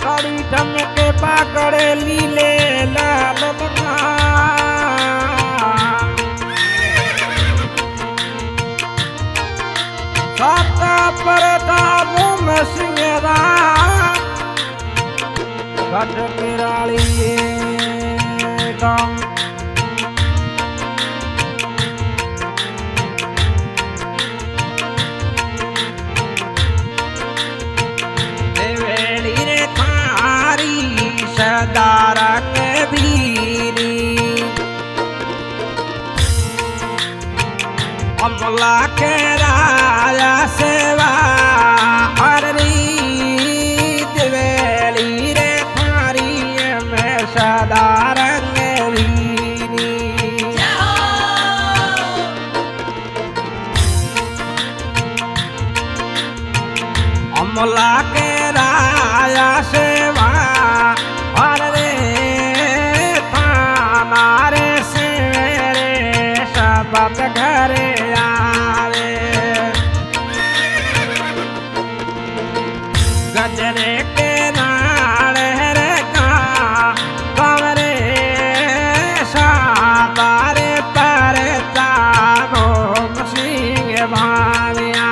कड़ी ठमके पाकड़े लीले लाल साता परताबू में सिंगरा गट किराली गाँव सदारा के भीरी अमला के राजा सेवा हरी दिवेली रे थारी में सदारा के भीरी अमला के राजा सेवा बाप घरे आवे गजरे के नाल रे का कमरे सातारे पर ताबो सिंह भाविया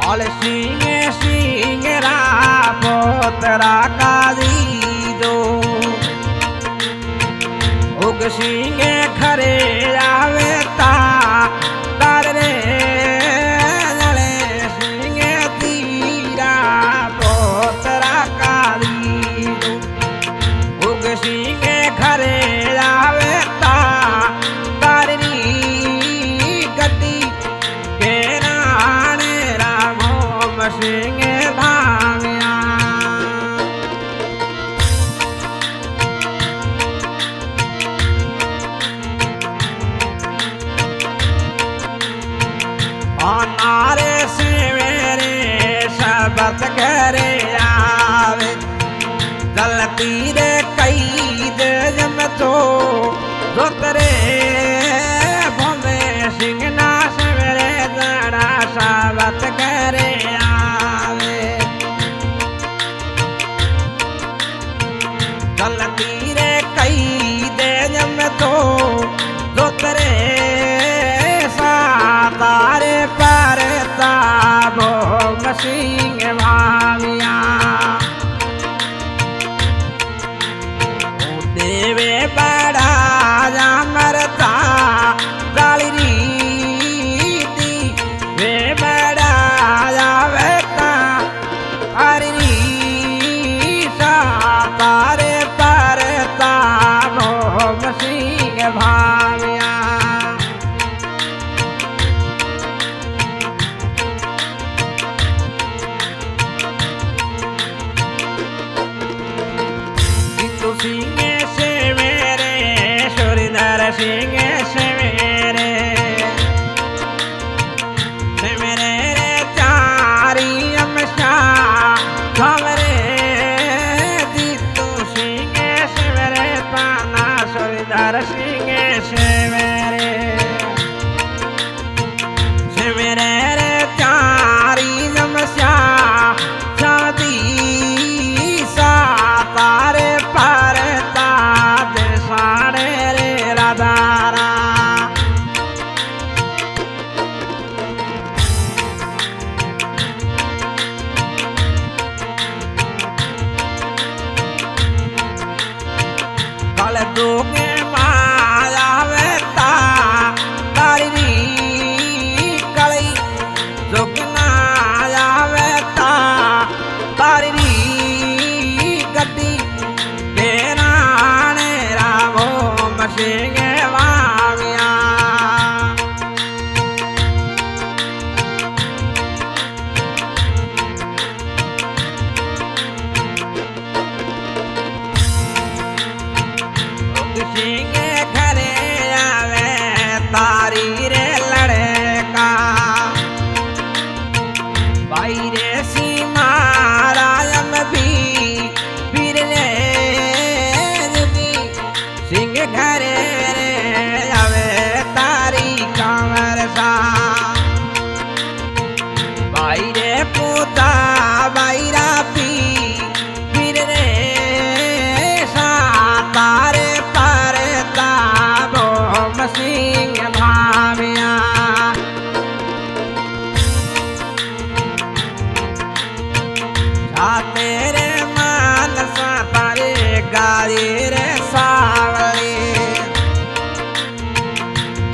ऑल सिंह सिंगरा पोतरा का दीदो उग सिंह खरे आवे ता कर रे नले सिंह तीरा पोतरा का दीदो उग सिंह खरे आवे ता कर री गड्डी के नाने रामो सिंह भाविया नारे सवेरे शबत घरे आवे गलती रे कई दे जम तो रोतरे भवे सिंह ना सवेरे जरा शबत घरे आवे गलती रे कई दे जम तो रोतरे सातारे पर ताबो सिंह भाविया देवे बड़ा मरता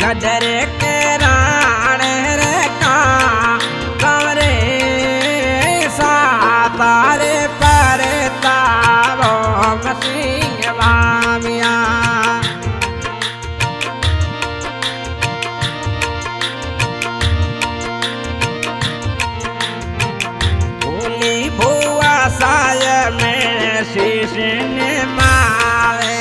गडरे के राणे रे का कमरे सातारे पर ताबो मसिंह भामिया भूली भुआ साय में शीश मावे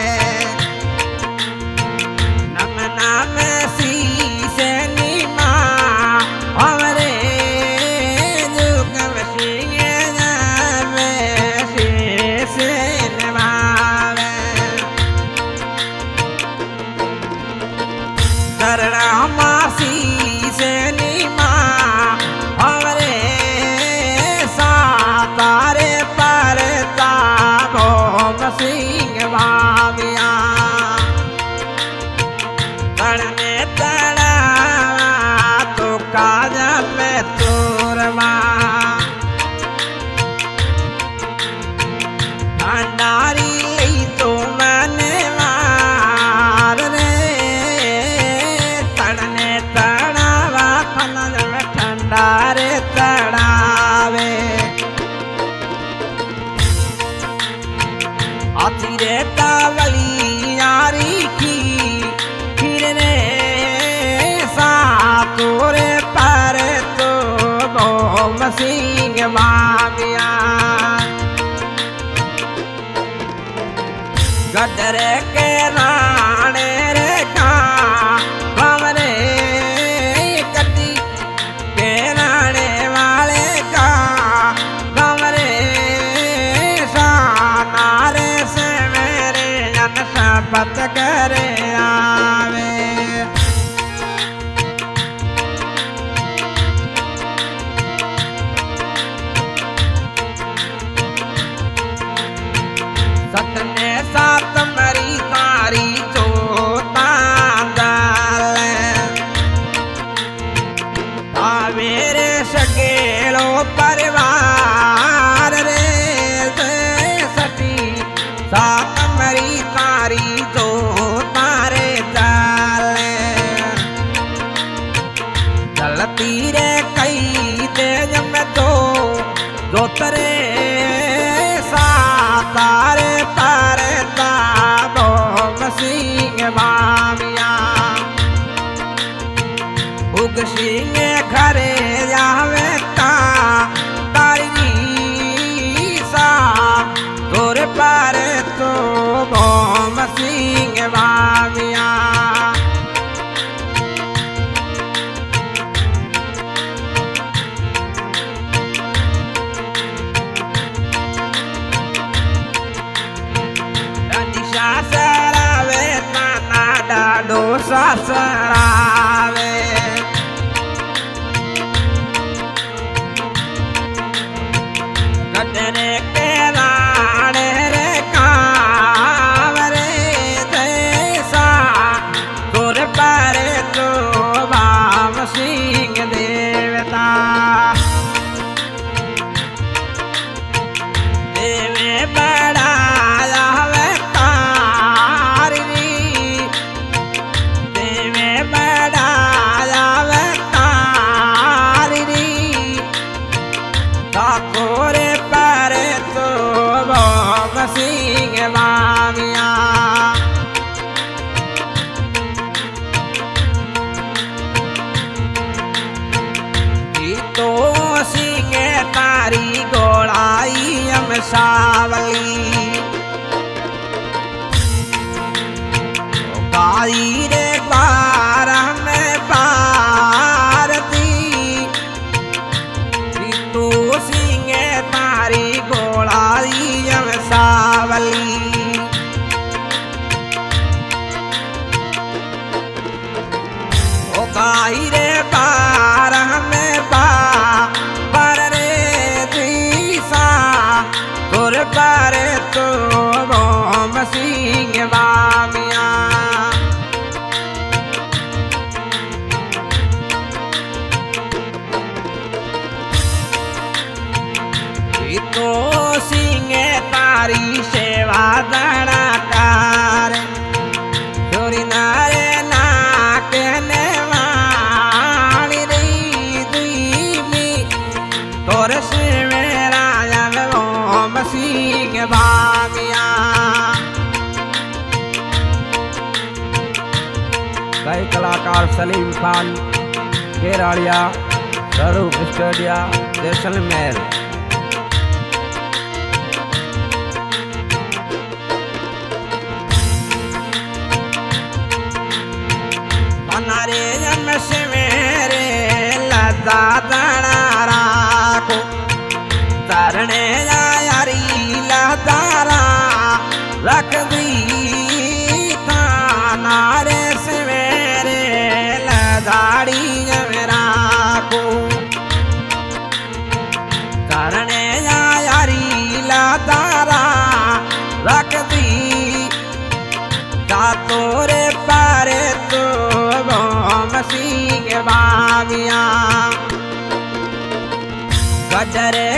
मासी से नीमा हमरे सातारे पर ताबो मसिंह भामिया तड़ने तड़ा तो काज में तोरमा भंडारी तो मैंने मार रे ठंडारे तड़ावे हाथी रे तावली यारी की फिरने सातोरे पर तो बो मसिंह भामिया गडरे के राणे रे का हमरे कटी के राणे वाले का कमरे सानारे से मेरे जन शपथ करे आवे सतने सात मरी तारी चोता मेरे सकेलो परिवार रे सती सात मरी तारी तो तारे चाले चलती रे कई दे जम तो दोतरे सातारे तारे ताबो मसिंह भामिया उग सिंह घरे जावे ता तारी सा तोरे पर तो बो मसिंह भामिया सरावे नाना डाडो सरावे गडरे के राणे रे कावरे जैसा तोर पर तो भाम सिंह देवता देवे बड़ा तोरे पर तो मसिंह भामिया तो सिंह तारी गोड़ाई हम सावली गाई रे बारह में भारती तो सिंह तारी गोड़ाई हम सावली ओ गाई रे बारह में पर रे दिशा तोर पर तो मसिंह भामिया तो सिंह तारी सेवा दड़ा कार चोरी नारे ना कहने कलाकार सलीम खान केराड़िया स्वरूप स्टूडियो जैसलमेर। बनारे जम से मेरे लता दणारा को तरने यारी लतारा रख दी नारे से मेरे लदाड़ी जमरा को तरने यारी लतारा रख दी तोरे पारे तो मसीह के बागिया गजरे